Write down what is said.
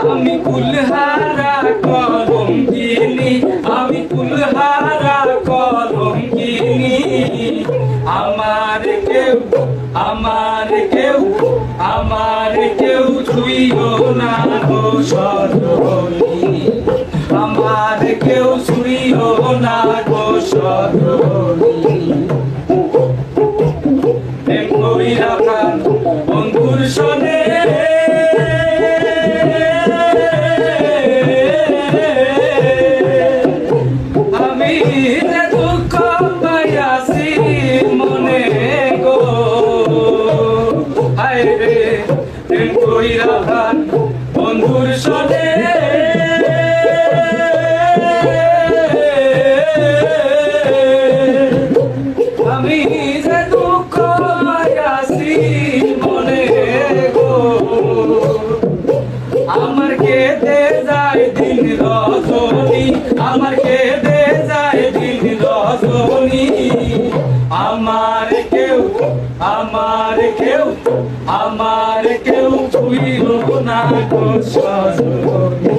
আমি কুলহারা কলঙ্কিনী, আমি কুলহারা কলঙ্কিনী। আমার কেউ ছুঁইও না গো সজনী, আমার কেউ ছুঁইও না গো সজনী। প্রেম কইরা প্রাণ বন্ধুর সনে, আমি দুঃখ পাইয়াছি মনে গো। হায় রে প্রেম কইরা প্রাণ বন্ধুর সনে, আমি যে দুঃখ পাইয়াছি মনে গো। আমার কেঁদে যায় দিন রজনী, আমার কেঁদে যায় দিন রজনী। আমার কেউ ছুঁইল না গো সজনী।